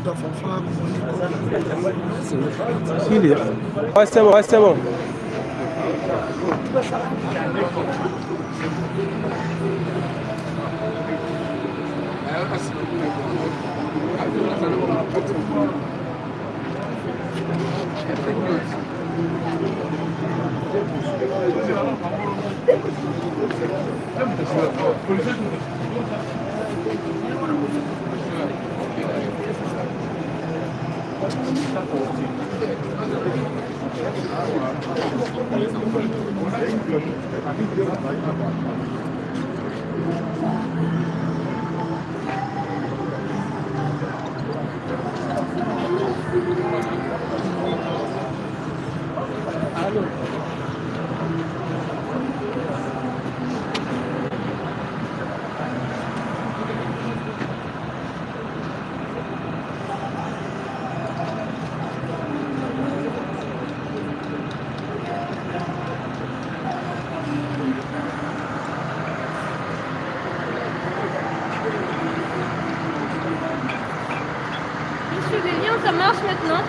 ta fanfare. Ouais, c'est bon, ouais, c'est bon. Ça marche maintenant.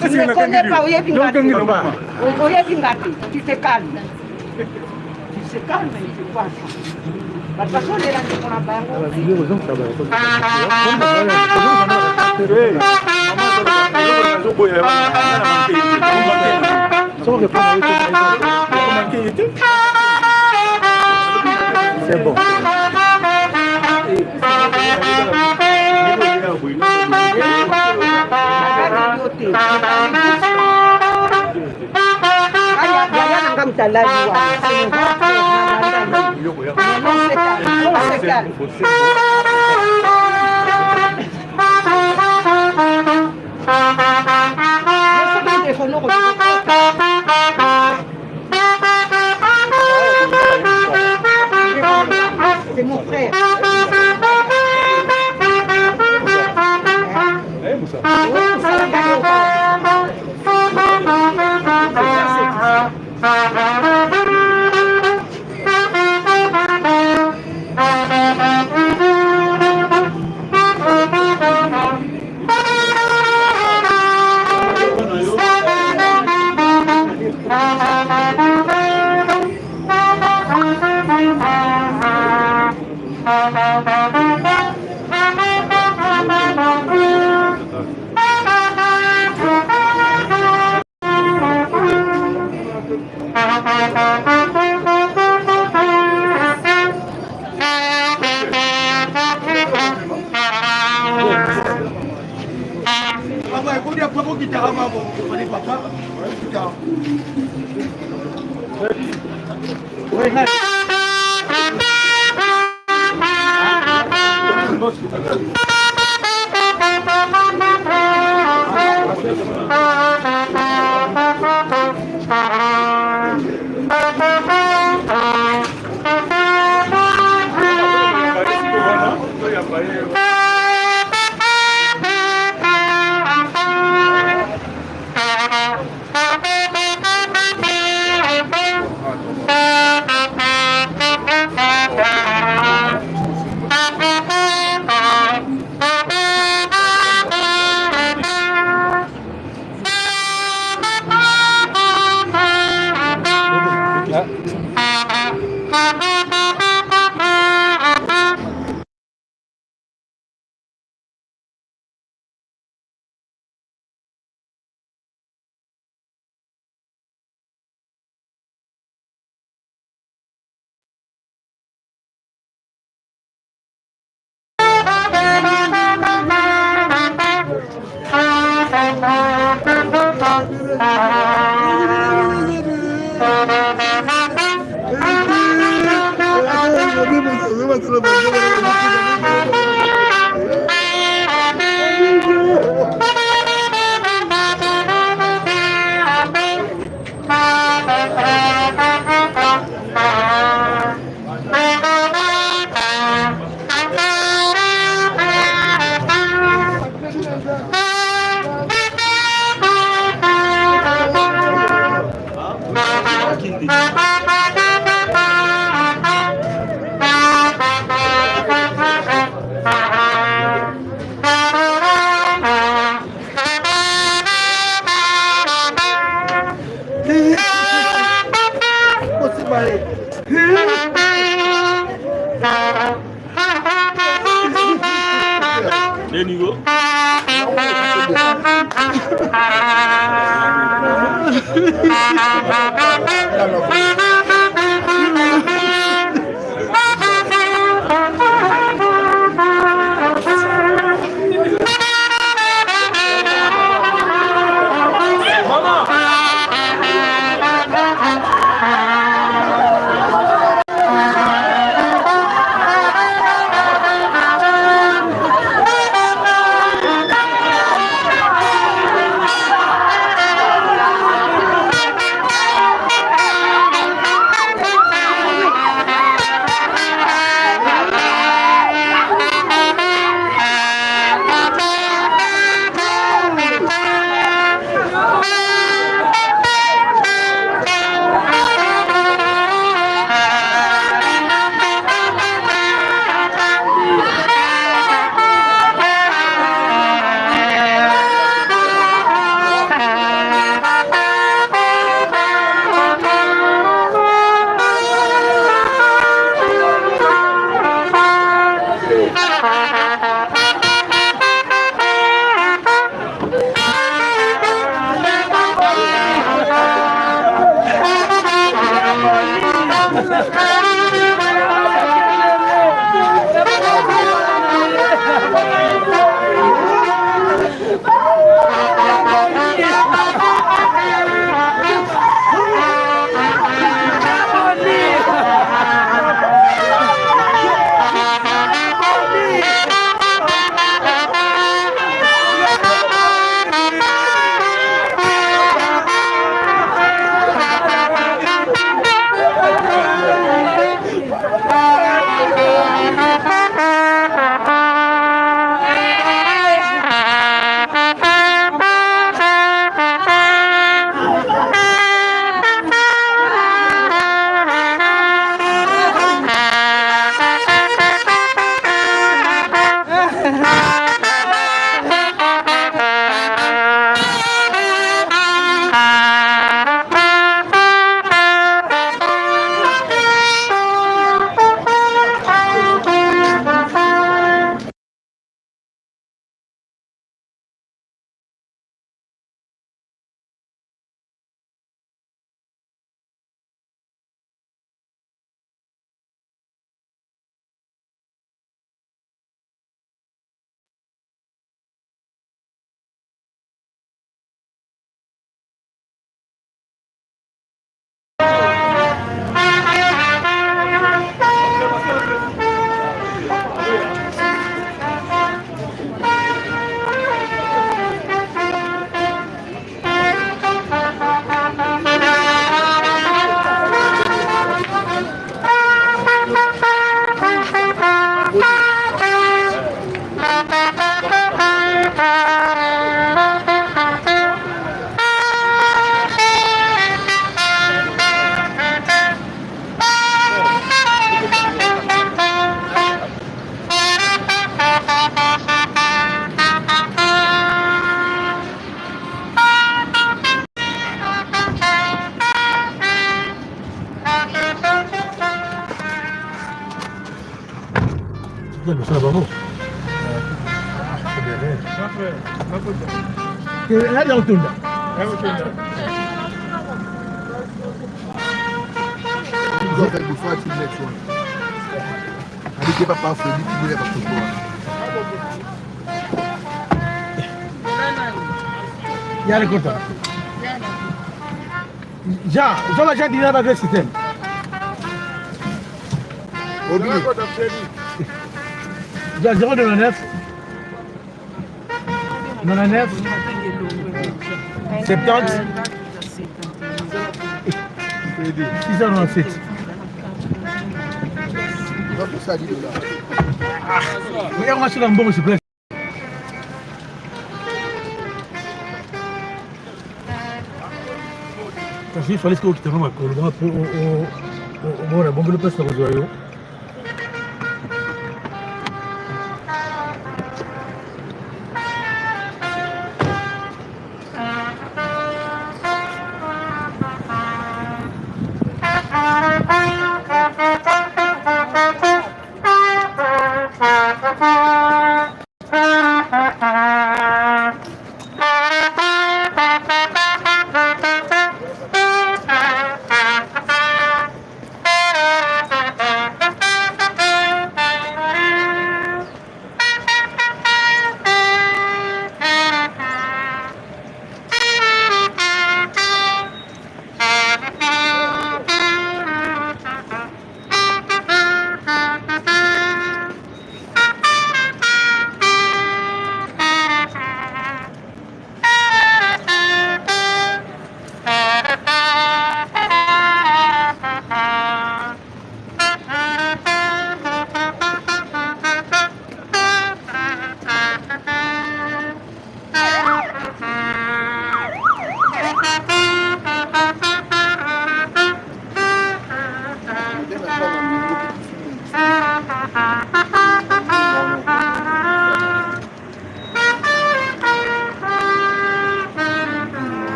Tu ne me connais pas, tu te calmes. Tu te calmes et tu vois ça. De toute façon, les langues qu'on a parlé. Sans répondre à comment il était. C'est bon. C'est mon frère. Ça va bon. Hadi utunda. Go back before I see the next one. I did keep up after you to never to go. Yare kota. Ja, zola ja dina ba system. Obi. Ja 099 99 70 697. Not to study the law. Oui, on va sur un bon s'il Kasi fallait que tu rentres au grand pour au bon le passe au joyau.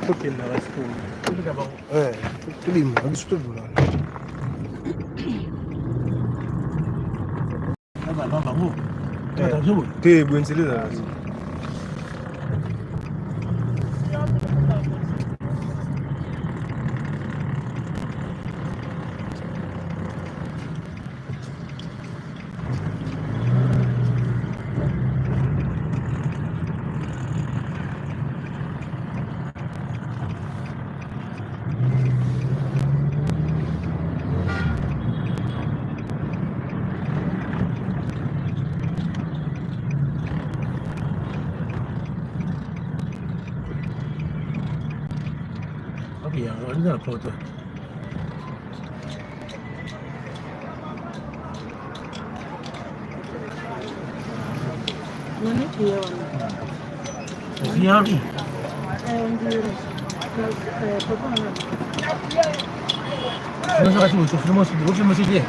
Ok, il reste tout. Ouais, tout le monde, tout le monde. Attention. T'es bon, c'est là. On est dans la porte. Viens. Filme-moi s'il te plaît.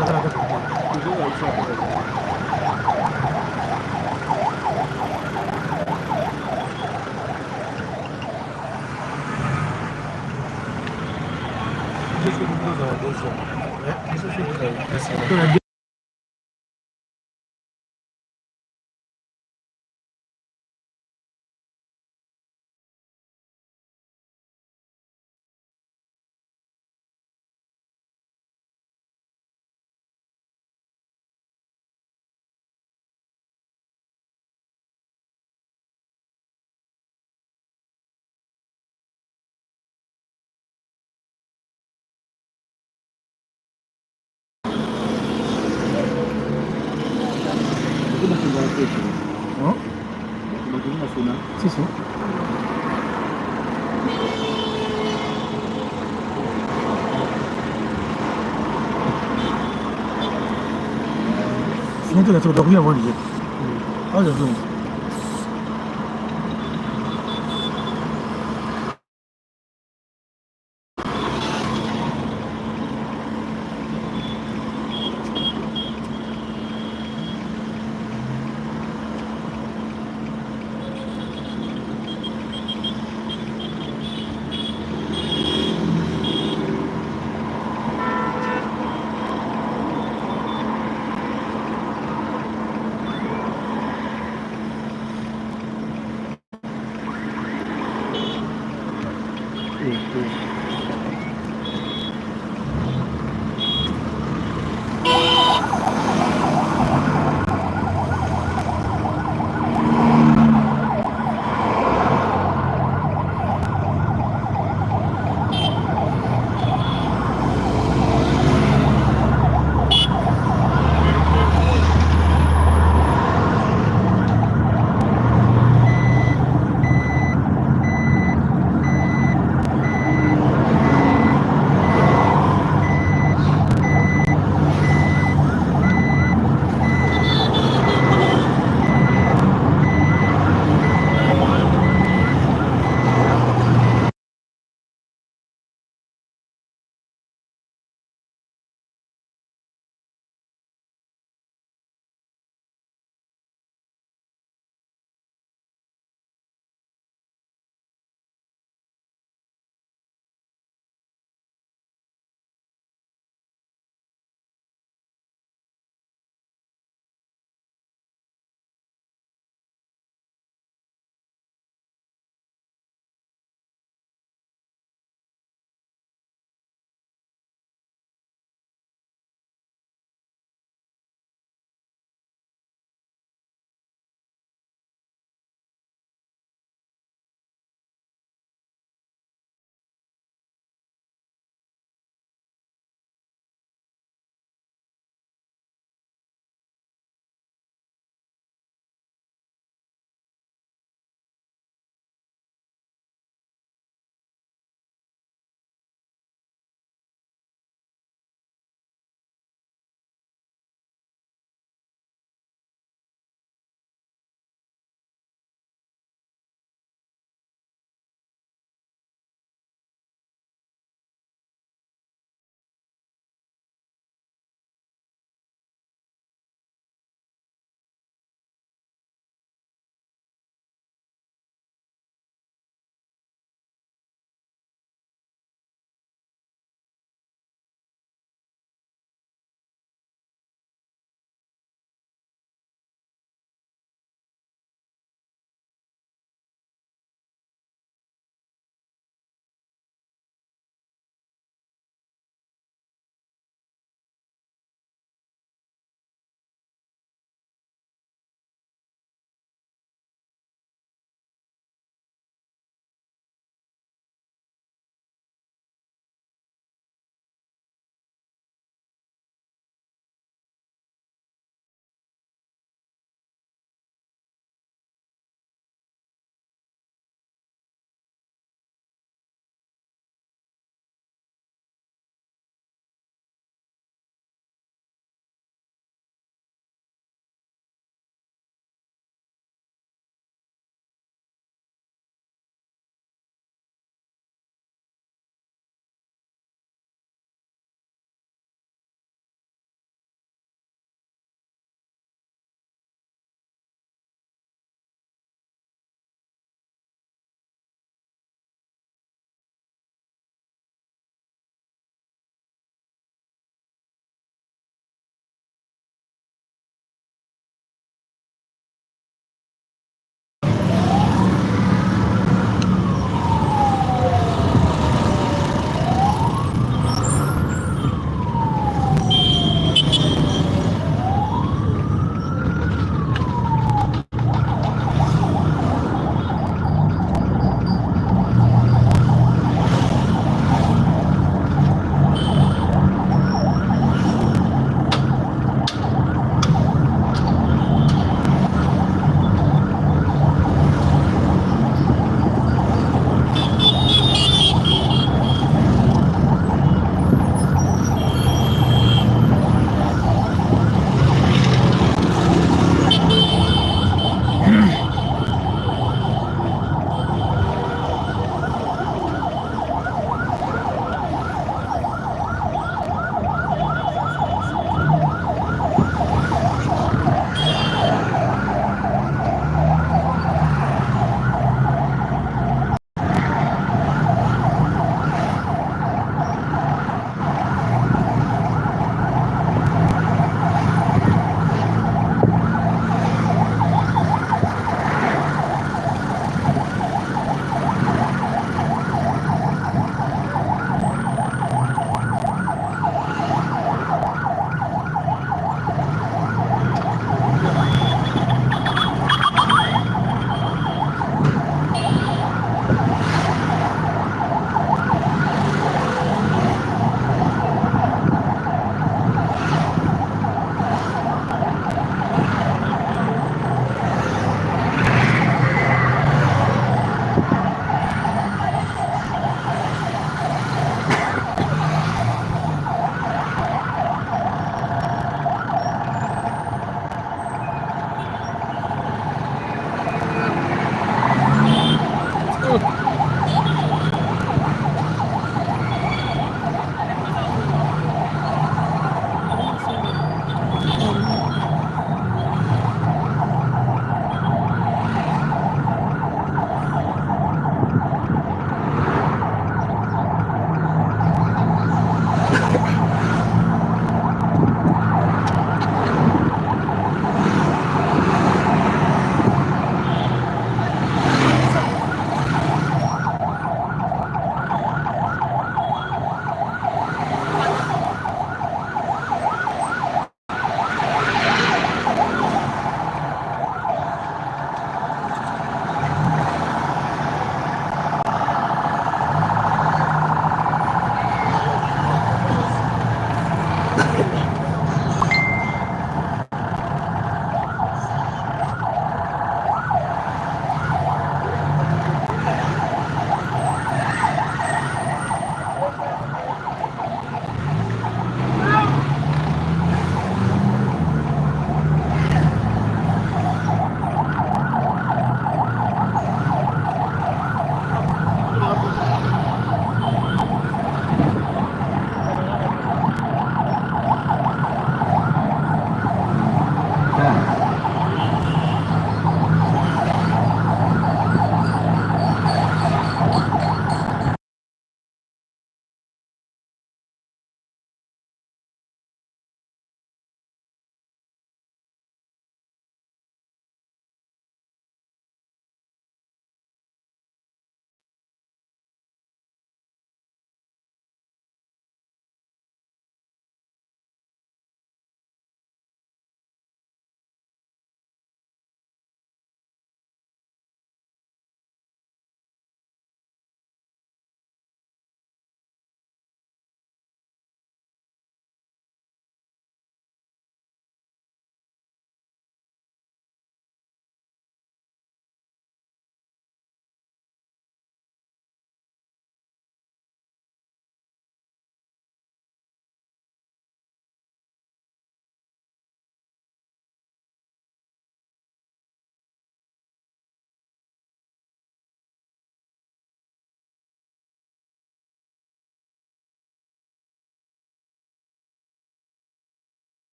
la kana kaka. Si, si. Sinon, tu as trop dormi avant d'hier. Ah, j'ai dormi.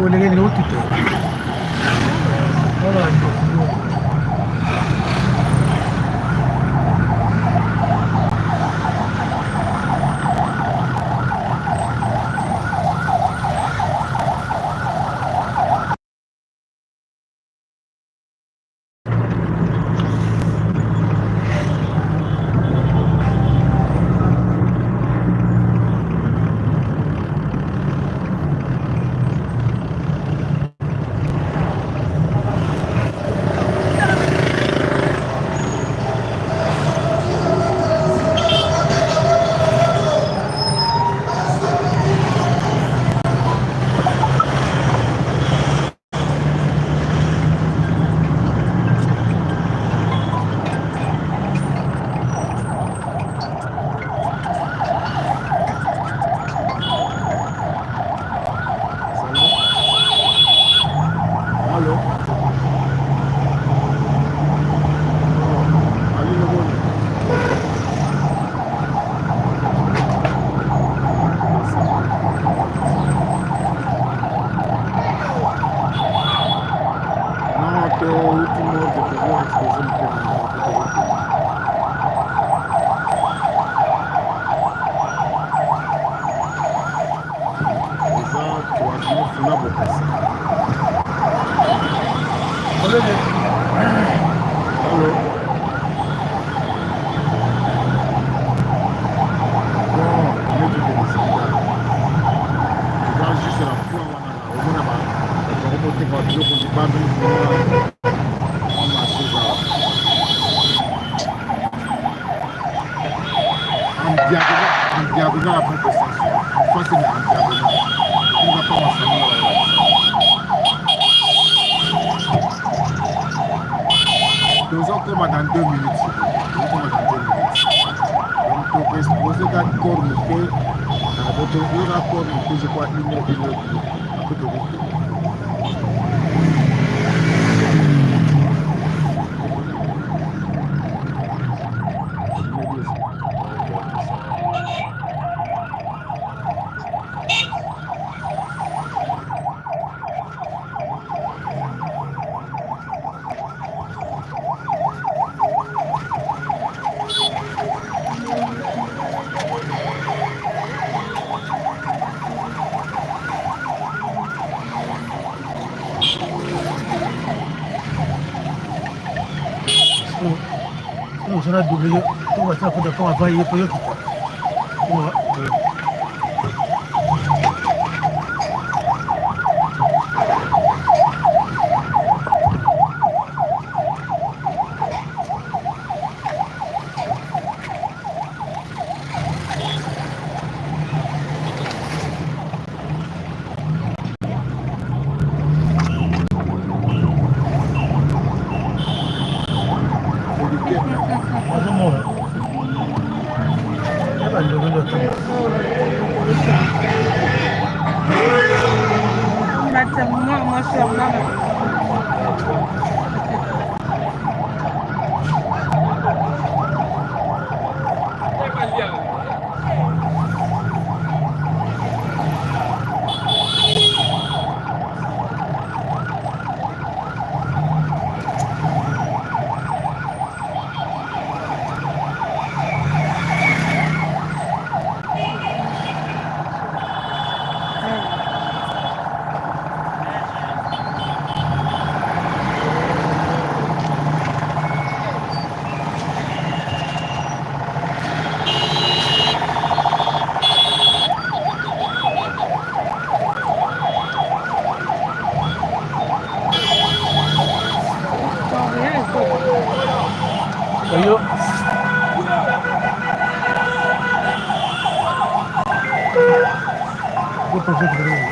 les gars, tout. Voilà, diagonale après prestation. Soit c'est en diagonale. On va pas m'enseigner donc on commence dans 2 minutes. On commence dans 2 minutes. Donc on peut exposer d'accord le fait. Votre rapport le fait, je crois, 1 heure, 1 heure. Après de vous. On a doublé, on va faire pour on va pas y payer. Ayo. Gue pasang ke dalam.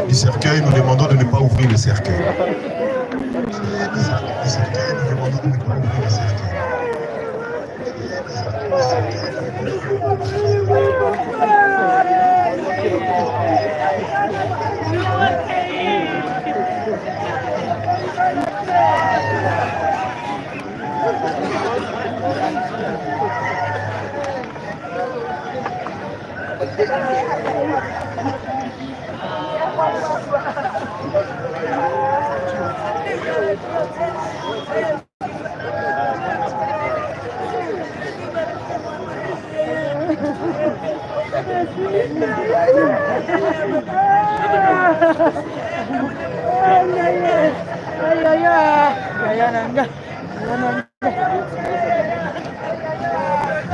du cercueil, nous demandons de ne pas ouvrir le cercueil. Du cercueil, nous demandons de ne pas ouvrir le cercueil.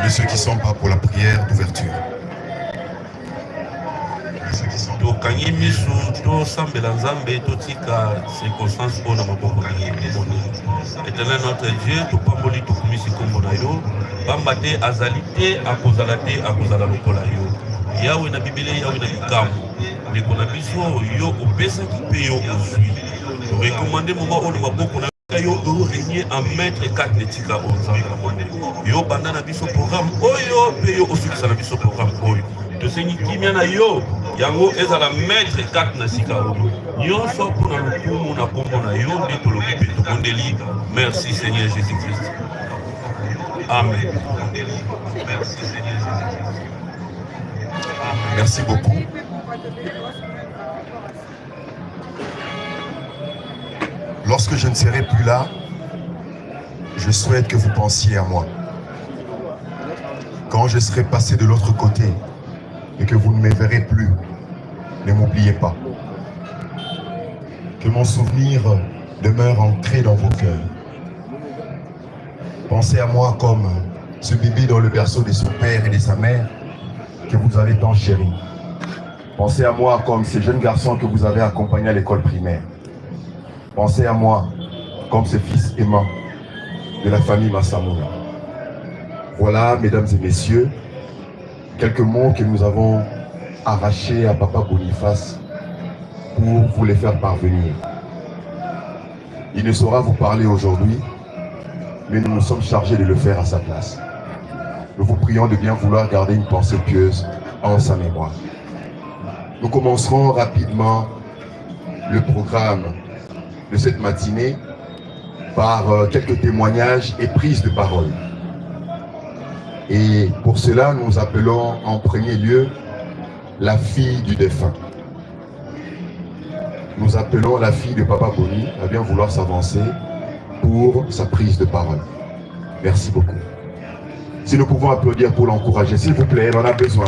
De ceux qui sont pas pour la prière d'ouverture. tokangi misu tosambela nzambe totika circonstance oyo na maboko na ye Éternel notre Dieu topamboli tokumisi kombo na yo pamba te azali te akozala lokola yo yawe na bibele yawe na likambo ndeko na biso yo opesaki mpe yo ozwi torekomande moma oyo na maboko na yo orégner en maître 4 etika oyo nzambe na monde yo banda na biso programme oyo mpe yo osukisa na biso programme oyo tosengi kimia na yo yango ezala maître 4 na sika oyo nyonso mpona lokumu na kombo na yo nde tolobi mpe tokondeli merci Seigneur Jésus-Christ amen. Merci beaucoup. Lorsque je ne serai plus là, je souhaite que vous pensiez à moi. Quand je serai passé de l'autre côté et que vous ne me verrez plus, ne m'oubliez pas. Que mon souvenir demeure ancré dans vos cœurs. Pensez à moi comme ce bébé dans le berceau de son père et de sa mère que vous avez tant chéri. Pensez à moi comme ces jeunes garçons que vous avez accompagnés à l'école primaire. Pensez à moi comme ce fils aimant de la famille Massamouna. Voilà, mesdames et messieurs, quelques mots que nous avons arrachés à Papa Boniface pour vous les faire parvenir. Il ne saura vous parler aujourd'hui, mais nous nous sommes chargés de le faire à sa place. Nous vous prions de bien vouloir garder une pensée pieuse en sa mémoire. Nous commencerons rapidement le programme de cette matinée par quelques témoignages et prises de parole. Et pour cela, nous appelons en premier lieu la fille du défunt. Nous appelons la fille de Papa Boni à bien vouloir s'avancer pour sa prise de parole. Merci beaucoup. Si nous pouvons applaudir pour l'encourager, s'il vous plaît, on en a besoin.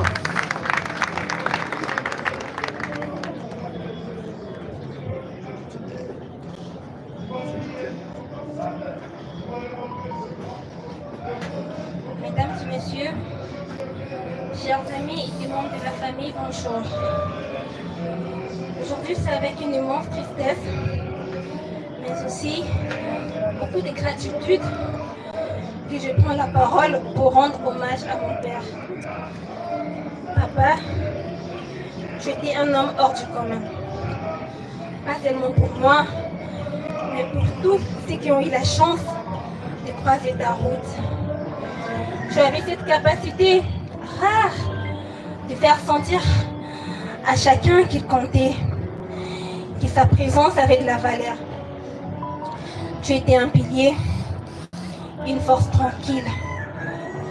Mesdames et messieurs, chers amis et membres de la famille, bonjour. Aujourd'hui, c'est avec une immense tristesse, mais aussi beaucoup de gratitude que je prends la parole pour rendre hommage à mon père. Papa, tu étais un homme hors du commun. Pas seulement pour moi, mais pour tous ceux qui ont eu la chance de croiser ta route. Tu avais cette capacité rare de faire sentir à chacun qu'il comptait, que sa présence avait de la valeur. Tu étais un pilier, une force tranquille,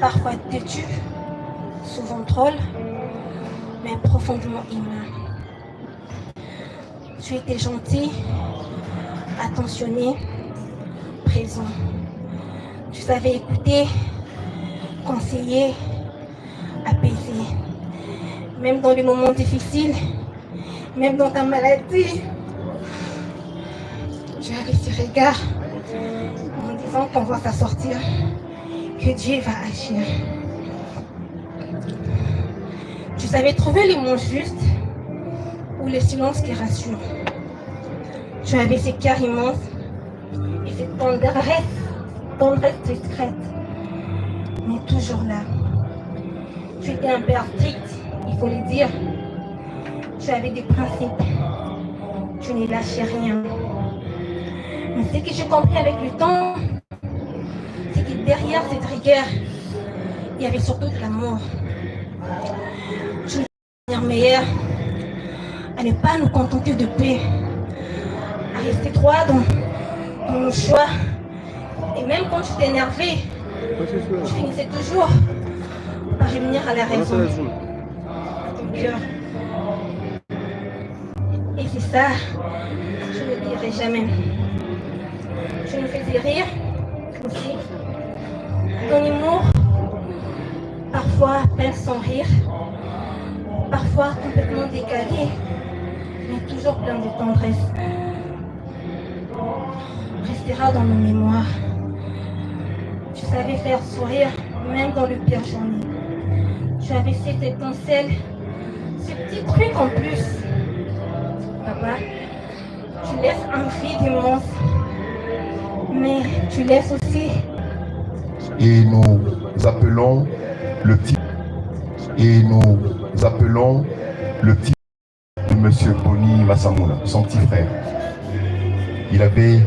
parfois têtue, souvent drôle, mais profondément humain. Tu étais gentil, attentionné, présent. Tu savais écouter, conseiller, apaiser. Même dans les moments difficiles, même dans ta maladie, j'avais ce regard en disant qu'on va s'en sortir, que Dieu va agir. Tu savais trouver les mots justes ou le silence qui rassure. Tu avais ces cœurs immenses et cette tendresse discrète, mais toujours là. Tu étais un père strict, il faut le dire. Tu avais des principes, tu n'y lâchais rien. Mais ce que j'ai compris avec le temps, c'est que derrière cette rigueur, il y avait surtout de l'amour. Tu nous as meilleur à ne pas nous contenter de paix, à rester droit dans nos choix. Et même quand tu t'énervais, tu finissais toujours par revenir à la raison, à ton cœur. Et c'est ça, je ne l'oublierai jamais. Tu nous faisais rire aussi. Ton humour, parfois peine sans rire, parfois complètement décalé, mais toujours plein de tendresse, restera dans nos mémoires. Tu savais faire sourire même dans le pire journée. Tu avais cette étincelle, ce petit truc en plus. Papa, tu laisses un vide immense, mais tu laisses aussi. Et nous appelons le petit de Monsieur Boni Masamouna, son petit frère. Il avait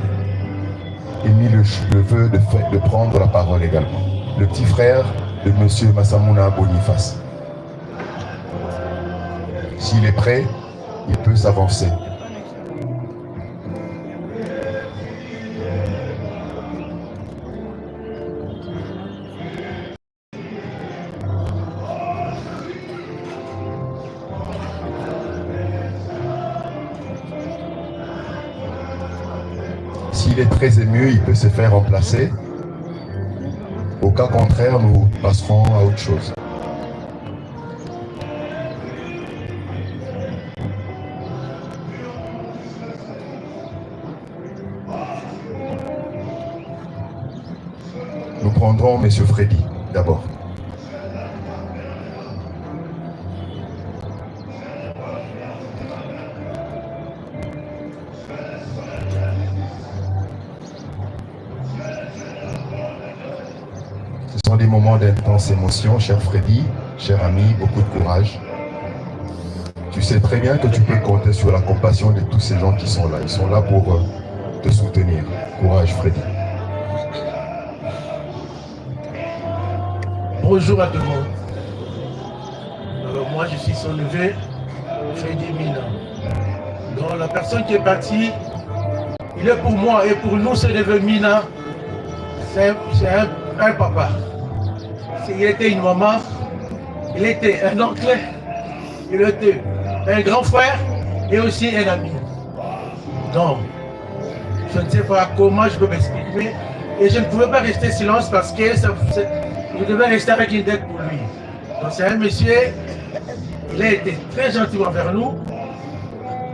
émis le vœu de prendre la parole également. Le petit frère de Monsieur Masamouna Boniface. S'il est prêt, il peut s'avancer. S'il est très ému, il peut se faire remplacer. Au cas contraire, nous passerons à autre chose. Nous prendrons M. Freddy d'abord. Ce sont des moments d'intense émotion, cher Freddy, cher ami, beaucoup de courage. Tu sais très bien que tu peux compter sur la compassion de tous ces gens qui sont là. Ils sont là pour te soutenir. Courage, Freddy. Bonjour à tout le monde. Alors moi je suis son neveu, Freddy Mina. Donc la personne qui est partie, il est pour moi et pour nous ce neveu Mina, c'est un papa. Il était une maman, il était un oncle, il était un grand frère et aussi un ami. Donc, je ne sais pas comment je peux m'exprimer et je ne pouvais pas rester silence parce que je devais rester avec une dette pour lui. Donc c'est un monsieur, il a été très gentil envers nous.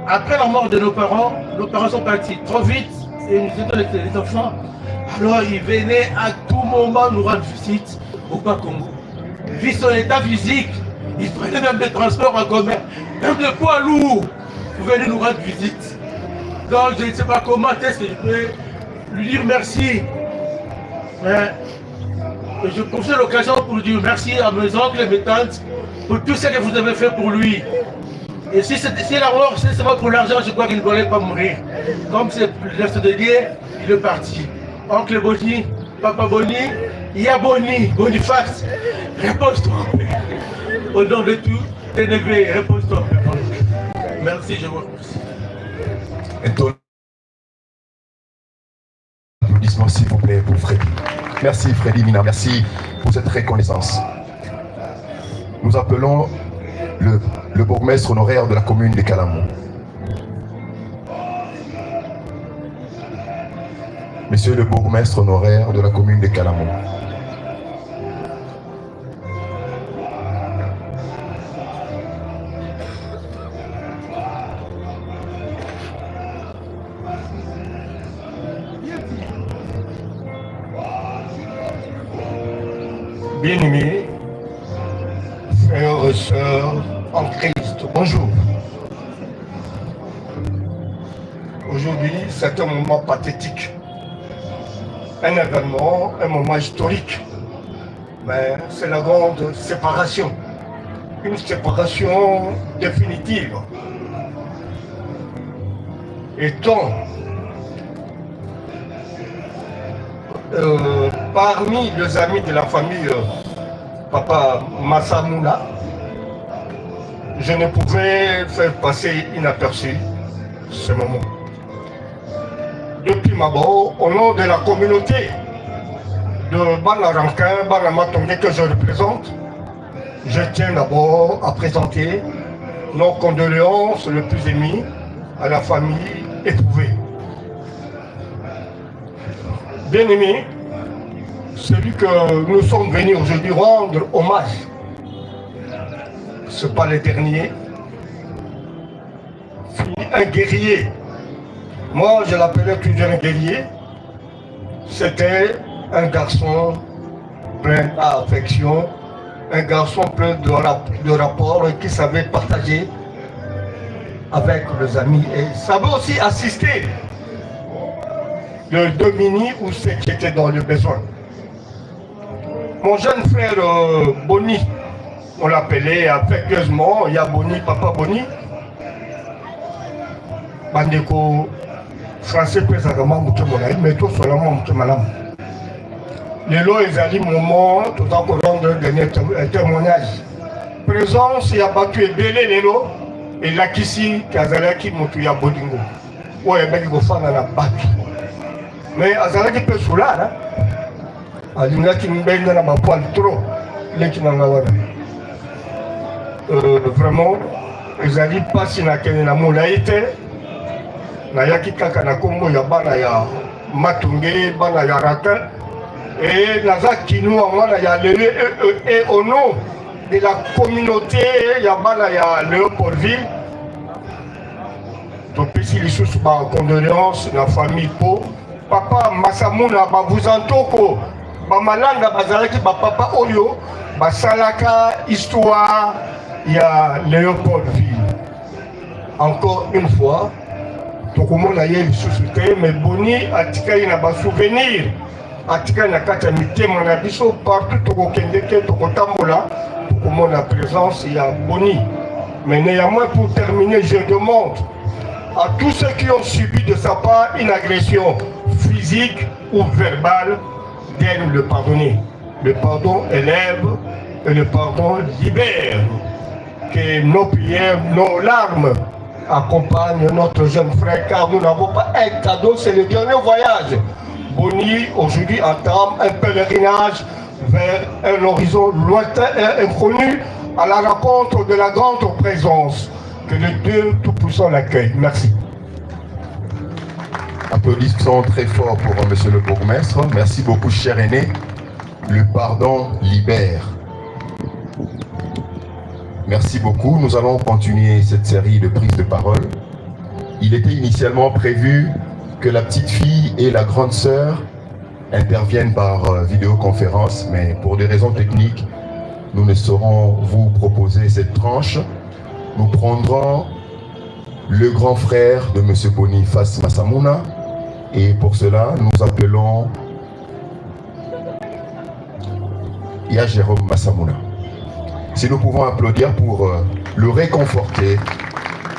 Après la mort de nos parents sont partis trop vite et nous étions les enfants. Alors il venait à tout moment nous rendre visite au Bas-Congo. Vu son état physique, il prenait même des transports en commun, même des poids lourds pour venir nous rendre visite. Donc je ne sais pas comment est-ce que je peux lui dire merci. Mais je profite de l'occasion pour dire merci à mes oncles et mes tantes pour tout ce que vous avez fait pour lui. Et si la mort, c'est seulement pour l'argent, je crois qu'il ne voulait pas mourir. Comme c'est le reste de Dieu, il est parti. Oncle Boni, Papa Boni, Ia Boni, Boniface, repose-toi. Au nom de tout, tes neveux, repose-toi. Merci, je vous remercie. Applaudissements s'il vous plaît pour Freddy. Merci Freddy Mina, merci pour cette reconnaissance. Nous appelons le bourgmestre honoraire de la commune de Kalamou. Monsieur le bourgmestre honoraire de la commune de Kalamou. Bien-aimés, frères et sœurs en Christ, bonjour. Aujourd'hui, c'est un moment pathétique, un événement, un moment historique, mais c'est la grande séparation, une séparation définitive. étant parmi les amis de la famille Papa Massamouna, je ne pouvais faire passer inaperçu ce moment. Depuis Mabo, au nom de la communauté de Banarankin, Banamatongue que je représente, je tiens d'abord à présenter nos condoléances les plus émues à la famille éprouvée. Bien-aimé, celui que nous sommes venus aujourd'hui rendre hommage, ce n'est pas le dernier, un guerrier. Moi, je l'appelais toujours un guerrier. C'était un garçon plein d'affection, un garçon plein de rapports qui savait partager avec les amis et savait aussi assister le Domini ou ceux qui étaient dans le besoin. Mon jeune frère Boni, on l'appelait affectueusement Yaboni, Papa Boni. Bandeko français présentement Moukemonaï, mais tout seulement Moukemanam. Les lois ezali moment tout en rendre un dernier témoignage. Présence, il y a battu Ebele Lelo et Lakisi Kazalaki Moutuya Bodingo. Ouais, mais il faut faire la battu. Mais Azalaki peut soular, hein. Alina qui me baigne dans ma poêle trop, les qui n'en ont vraiment, ezali pas si na kene na molaïté. Nayaki kaka na Congo ya bana ya Matunge, bana ya Ratin. Et naza kinu amana ya lele et au nom de la communauté ya bana ya Léopoldville. Topesi lisusu ba condoléances na famille Po. Papa Massamouna ba vous entoko ba malanga bazalaki ba papa oyo basalaka histoire ya Léopoldville. Encore une fois, tokomona ye lisusu te, mais Boni atikali na ba souvenir. Atikali na kati ya mitema na biso partout tokokendeke tokotambola tokomona présence ya Boni. Mais néanmoins, pour terminer, je demande à tous ceux qui ont subi de sa part une agression physique ou verbale d'elle le pardonner. Le pardon élève et le pardon libère. Que nos prières, nos larmes accompagnent notre jeune frère, car nous n'avons pas un cadeau, c'est le dernier voyage. Boni aujourd'hui entame un pèlerinage vers un horizon lointain et inconnu à la rencontre de la grande présence. Que le Dieu Tout-Puissant l'accueille. Merci. Applaudissements très forts pour monsieur le bourgmestre. Merci beaucoup, cher aîné. Le pardon libère. Merci beaucoup. Nous allons continuer cette série de prises de parole. Il était initialement prévu que la petite fille et la grande sœur interviennent par vidéoconférence, mais pour des raisons techniques, nous ne saurons vous proposer cette tranche. Nous prendrons le grand frère de M. Boniface Massamouna et pour cela, nous appelons Ia Jérôme Massamouna. Si nous pouvons applaudir pour le réconforter,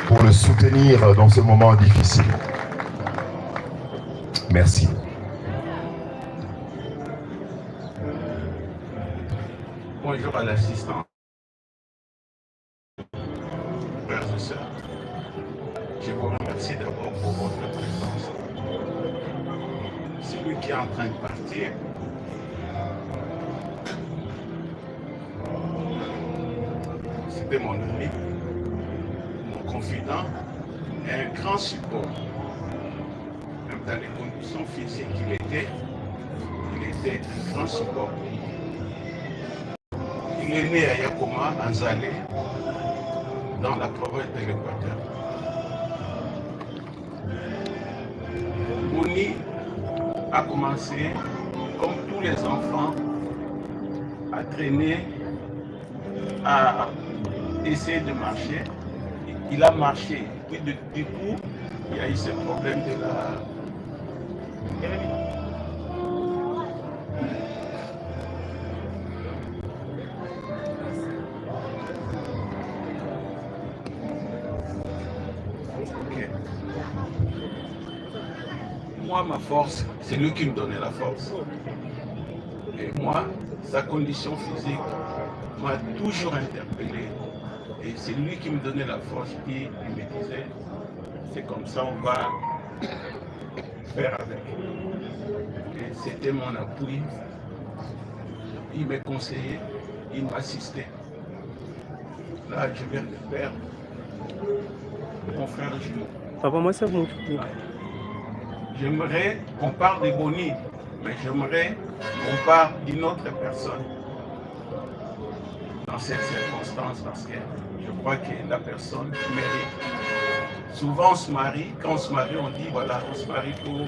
pour le soutenir dans ce moment difficile. Merci. Bonjour à l'assistant. Frères et sœurs, je vous remercie d'abord pour votre présence. Celui qui est en train de partir, c'était mon ami, mon confident et un grand support. Même dans les conditions physiques qu'il était un grand support. Il est né à Yakoma, en Zalé, dans la province de l'Équateur. Boni a commencé, comme tous les enfants, à traîner, à essayer de marcher. Il a marché. Puis du coup, il y a eu ce problème de la... Ok. moi, ma force, c'est lui qui me donnait la force. Et moi, sa condition physique m'a toujours interpellé. Et c'est lui qui me donnait la force, qui me disait, c'est comme ça, on va faire avec. Et c'était mon appui. Il me conseillait, il m'assistait. Là, je viens de perdre mon frère jumeau. Papa, moi, c'est bon. J'aimerais qu'on parle de Boni, mais j'aimerais qu'on parle d'une autre personne dans cette circonstance, parce que je crois que la personne mérite. Souvent on se marie, quand on se marie, on dit voilà, on se marie pour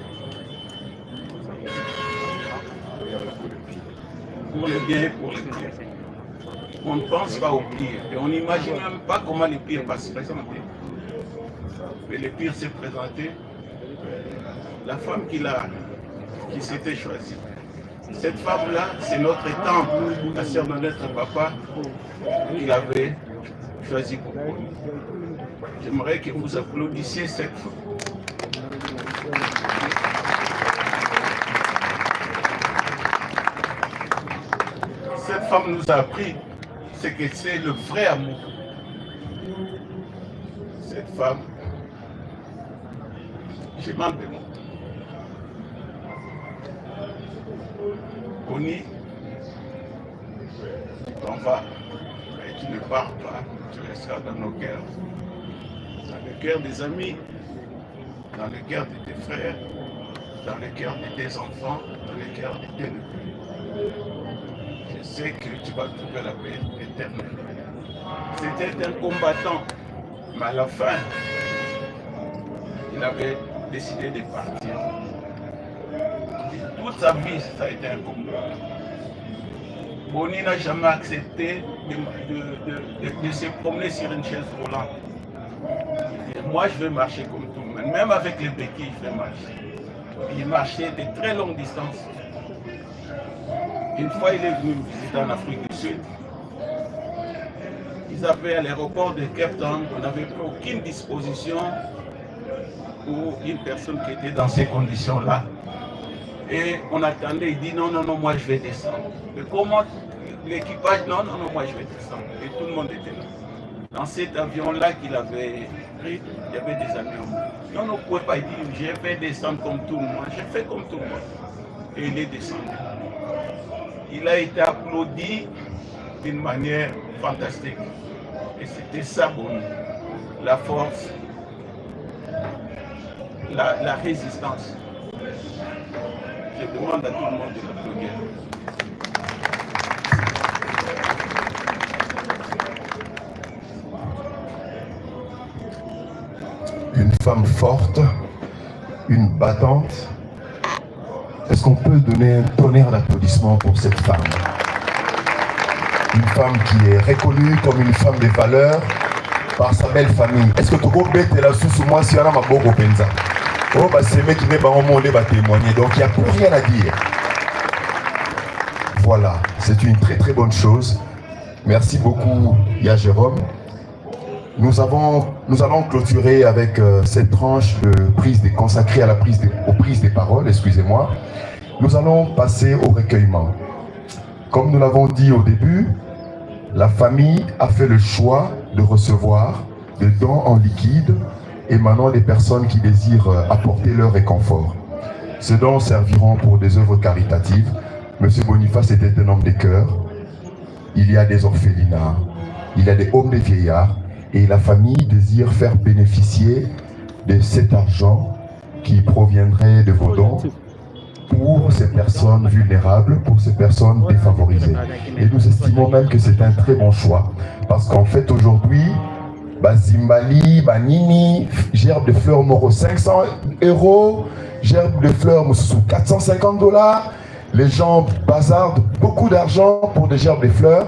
le bien et pour le pire. On ne pense pas au pire et on n'imagine même pas comment le pire va se présenter. Mais le pire s'est présenté. La femme qui s'était choisie. Cette femme-là, c'est notre temple, la sœur de notre papa, qu'il avait choisi pour nous. J'aimerais que vous applaudissiez cette femme. Cette femme nous a appris ce que c'est le vrai amour. Cette femme, je m'en demande. Boni, tu t'en vas, mais tu ne pars pas, tu resteras dans nos cœurs. Dans le cœur des amis, dans le cœur de tes frères, dans le cœur de tes enfants, dans le cœur de tes neveux. Je sais que tu vas trouver la paix éternelle. C'était un combattant, mais à la fin, il avait décidé de partir. Toute sa vie, ça a été un combat. Boni n'a jamais accepté de se promener sur une chaise roulante. Et moi, je vais marcher comme tout le monde. Même avec les béquilles, je vais marcher. Il marchait de très longues distances. Une fois, il est venu me visiter en Afrique du Sud. Ils avaient à l'aéroport de Cape Town, on n'avait plus aucune disposition pour une personne qui était dans ces conditions-là. Et on attendait, il dit non, non, non, moi je vais descendre. Mais comment l'équipage, non, non, non, moi je vais descendre. Et tout le monde était là. Dans cet avion-là qu'il avait pris, il y avait des amis en moi. Non, on ne pouvait pas dire, je vais descendre comme tout le monde. J'ai fait comme tout le monde. Et il est descendu. Il a été applaudi d'une manière fantastique. Et c'était ça, Boni. La force, la résistance. Je demande à tout le monde de l'applaudir. Une femme forte, une battante. Est-ce qu'on peut donner un tonnerre d'applaudissements pour cette femme? Une femme qui est reconnue comme une femme de valeur par sa belle famille. Est-ce que Togo Bête est là sous moi si on a ma bogo penza? Oh, bah c'est mec qui n'est pas en monde va témoigner, donc il n'y a plus rien à dire. Voilà, c'est une très très bonne chose. Merci beaucoup, Ya Jérôme. Nous allons clôturer avec cette tranche de consacrée à aux prises des paroles, excusez-moi. Nous allons passer au recueillement. Comme nous l'avons dit au début, la famille a fait le choix de recevoir des dons en liquide émanant des personnes qui désirent apporter leur réconfort. Ces dons serviront pour des œuvres caritatives. Monsieur Boniface était un homme de cœur. Il y a des orphelinats, il y a des hommes de vieillards, et la famille désire faire bénéficier de cet argent qui proviendrait de vos dons pour ces personnes vulnérables, pour ces personnes défavorisées. Et nous estimons même que c'est un très bon choix, parce qu'en fait aujourd'hui, Zimbali, Banini, gerbe de fleurs Moro 500 €, gerbe de fleurs sous $450. Les gens bazardent beaucoup d'argent pour des gerbes de fleurs.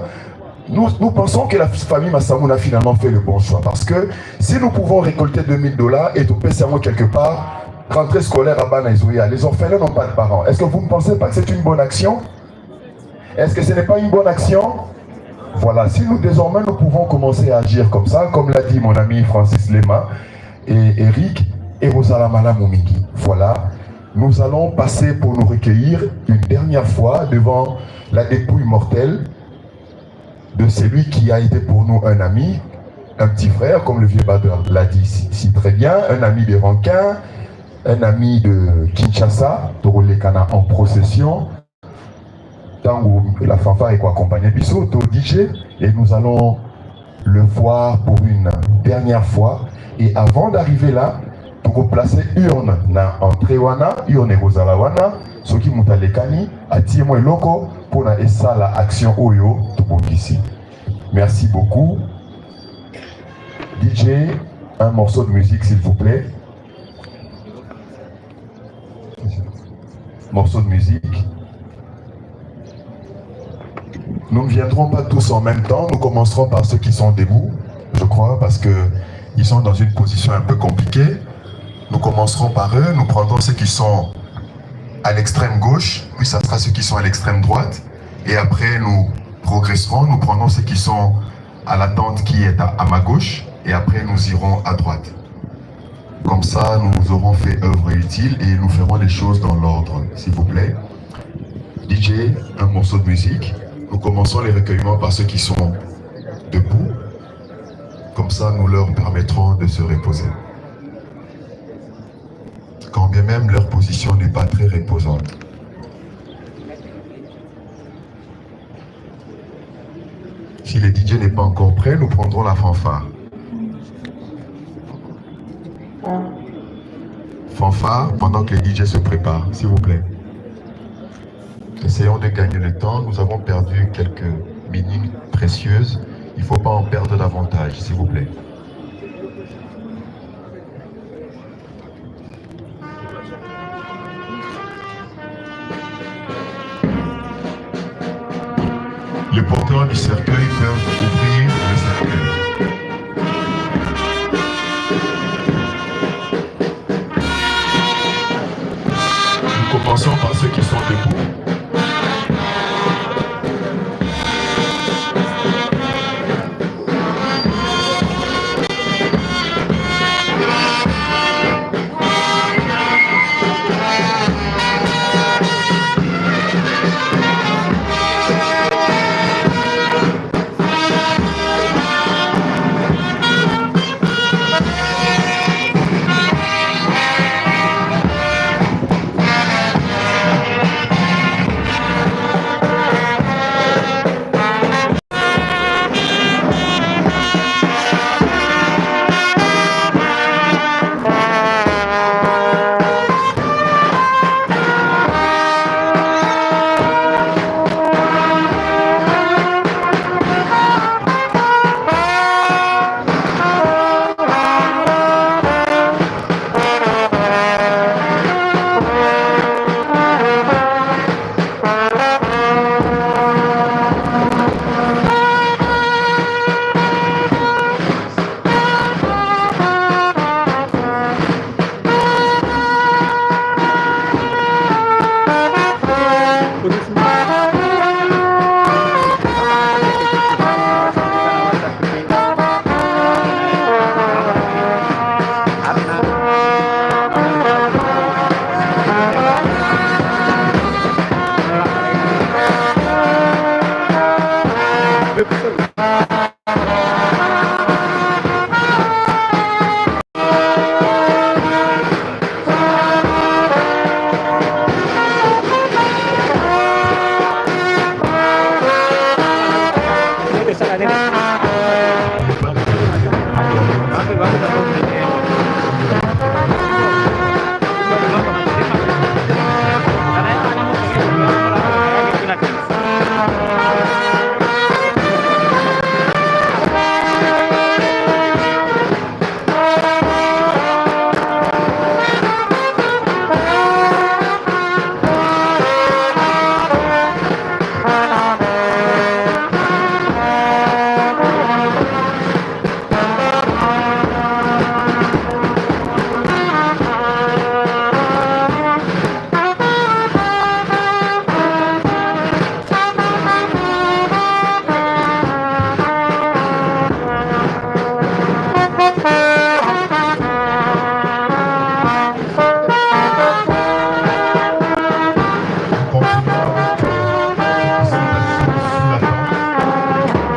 Nous pensons que la famille Massamoun a finalement fait le bon choix, parce que si nous pouvons récolter $2000 et tout payer quelque part, rentrée scolaire à Banaïzouya, les orphelins n'ont pas de parents. Est-ce que vous ne pensez pas que c'est une bonne action? Est-ce que ce n'est pas une bonne action? Voilà, si nous désormais nous pouvons commencer à agir comme ça, comme l'a dit mon ami Francis Lema et Eric et Rosalamala Moumiki. Voilà, nous allons passer pour nous recueillir une dernière fois devant la dépouille mortelle de celui qui a été pour nous un ami, un petit frère, comme le vieux Badr l'a dit si très bien, un ami de Rankin, un ami de Kinshasa, Torolekana en procession, tant que la fanfare est accompagnée Bissot, au DJ, et nous allons le voir pour une dernière fois. Et avant d'arriver là, pour placer urne na entrée wana, urne gozala wana, soki mutalekani, atie moi loko pour na esa la action oyo tobongisi. Merci beaucoup. DJ, un morceau de musique s'il vous plaît. Morceau de musique. Nous ne viendrons pas tous en même temps, nous commencerons par ceux qui sont debout, je crois, parce qu'ils sont dans une position un peu compliquée. Nous commencerons par eux, nous prendrons ceux qui sont à l'extrême gauche, puis ça sera ceux qui sont à l'extrême droite, et après nous progresserons, nous prendrons ceux qui sont à la tente qui est à ma gauche, et après nous irons à droite. Comme ça, nous aurons fait œuvre utile et nous ferons les choses dans l'ordre, s'il vous plaît. DJ, un morceau de musique. Nous commençons les recueillements par ceux qui sont debout. Comme ça, nous leur permettrons de se reposer. Quand bien même leur position n'est pas très reposante. Si le DJ n'est pas encore prêt, nous prendrons la fanfare. Fanfare pendant que le DJ se prépare, s'il vous plaît. Essayons de gagner le temps. Nous avons perdu quelques minutes précieuses. Il ne faut pas en perdre davantage, s'il vous plaît. Les porteurs du cercueil peuvent ouvrir le cercueil. Nous commençons par ceux qui sont debout.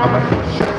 à ma gauche.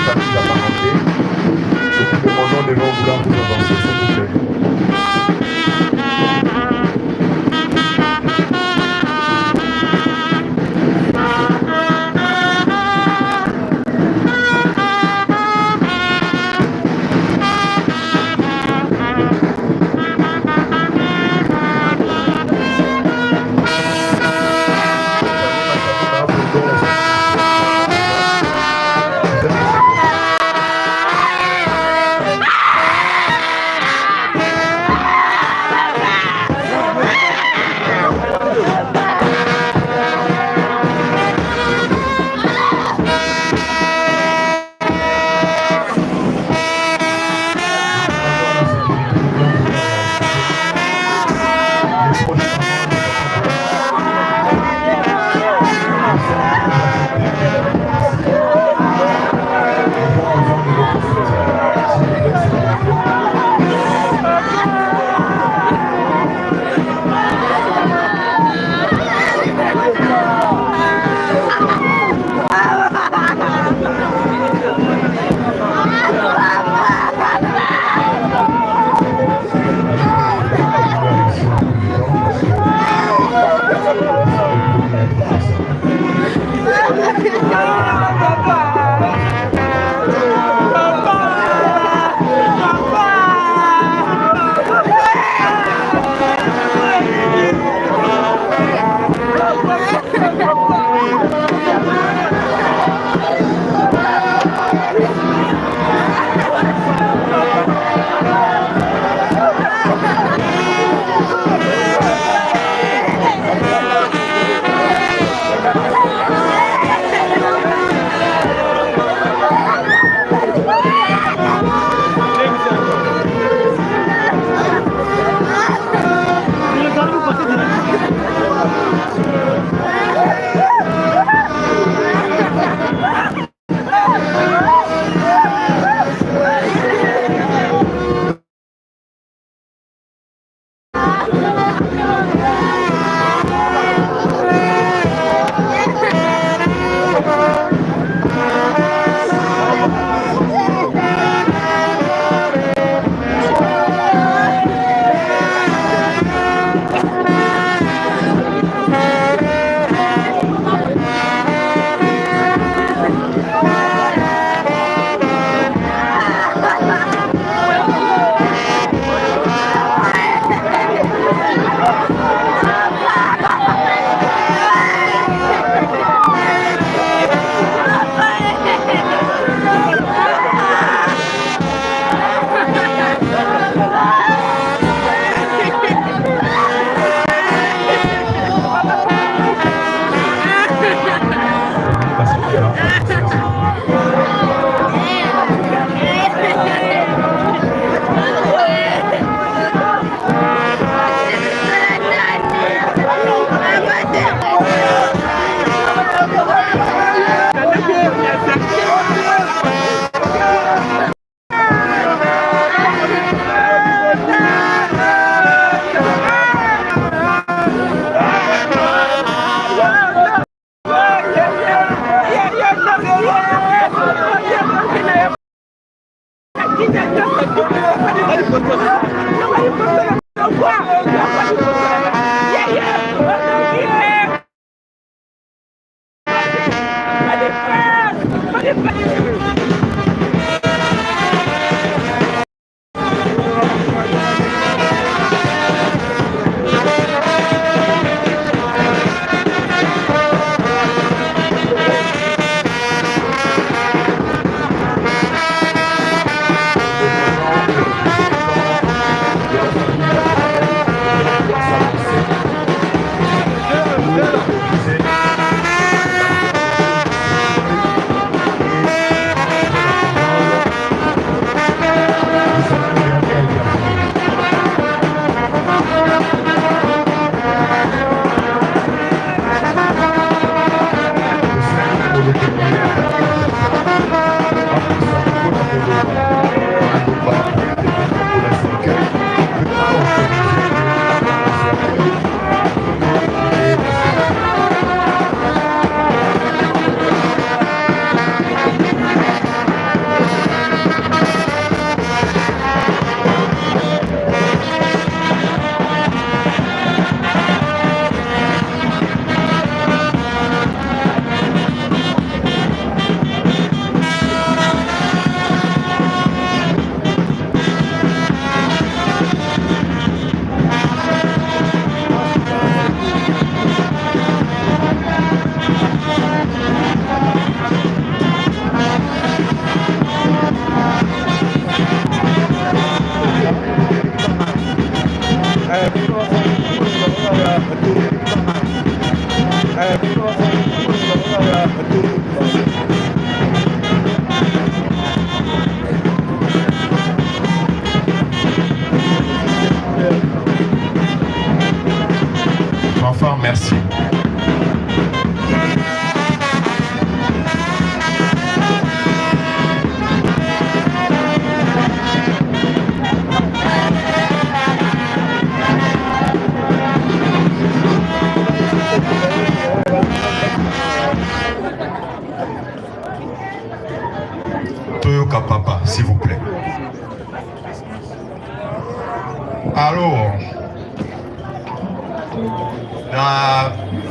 familles apparentées. Nous vous demandons de vouloir vous avancer, s'il vous plaît.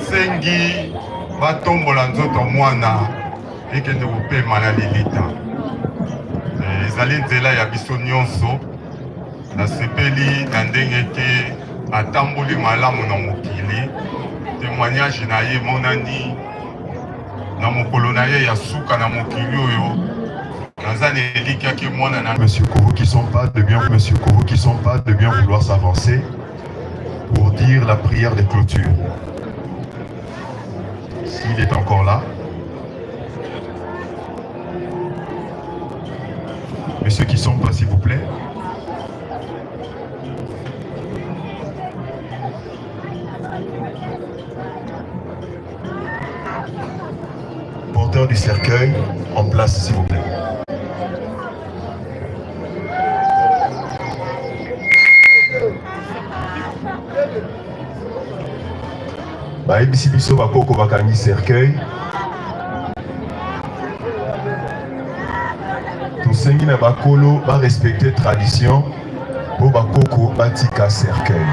sengi batombola nzoto mwana ekende kopema na lilita ezali nzela ya biso nyonso nasepeli na ndenge te atamboli malamu na mokili témoignage na ye monani na mokolo na ye ya suka na mokili oyo nazali elikaki mwana na Monsieur Kourou qui sont pas de bien, Monsieur Kourou qui sont pas de bien vouloir s'avancer pour dire la prière de clôture. S'il est encore là. Messieurs qui sont pas, s'il vous plaît. Porteur du cercueil, en place, s'il vous plaît. Baebisi biso bakoko bakangi cercueil. Tosengi na bakolo ba respecter tradition po bakoko batika cercueil.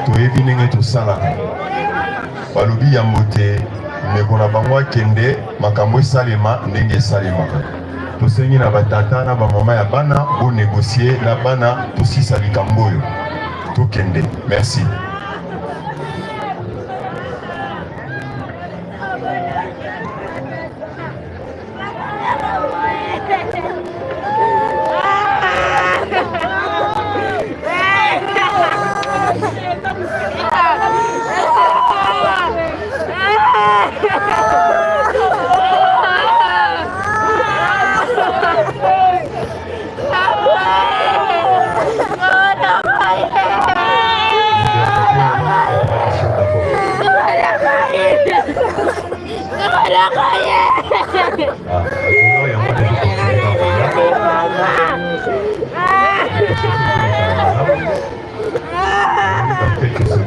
Toyebi ndenge tosalaka. Balobi ya mbote ndeko na bango akende makambo esalema ndenge esalemaka. Tosengi na batata na bamama ya bana bo négocier na bana tosisa likambo oyo. Tokende. Merci. Quelques secondes.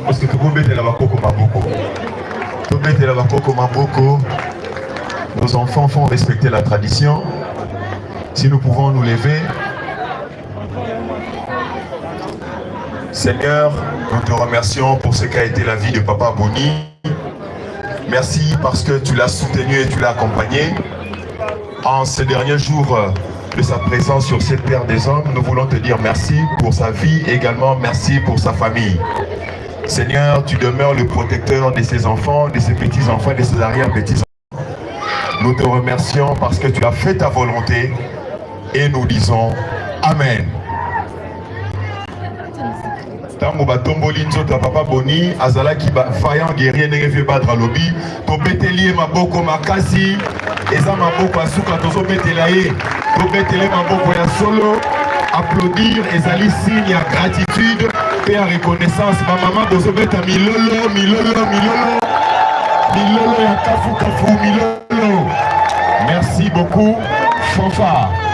Parce que tout le monde est là-bas, Coco Maboko. Nos enfants font respecter la tradition. Si nous pouvons nous lever. Seigneur, nous te remercions pour ce qu'a été la vie de Papa Boni. Merci parce que tu l'as soutenu et tu l'as accompagné. En ces derniers jours de sa présence sur cette terre des hommes, nous voulons te dire merci pour sa vie, également merci pour sa famille. Seigneur, tu demeures le protecteur de ses enfants, de ses petits-enfants, de ses arrière-petits-enfants. Nous te remercions parce que tu as fait ta volonté et nous disons Amen. Tango batomboli nzota Papa Boni azalaki ba vaillant guerrier ndenge fe battre lobby to beteli maboko makasi eza maboko asuka tozo betela ye to betele maboko ya solo applaudir ezali signe ya gratitude et ya reconnaissance ba mama tozo beta milolo ya kafu milolo. Merci beaucoup, fanfare.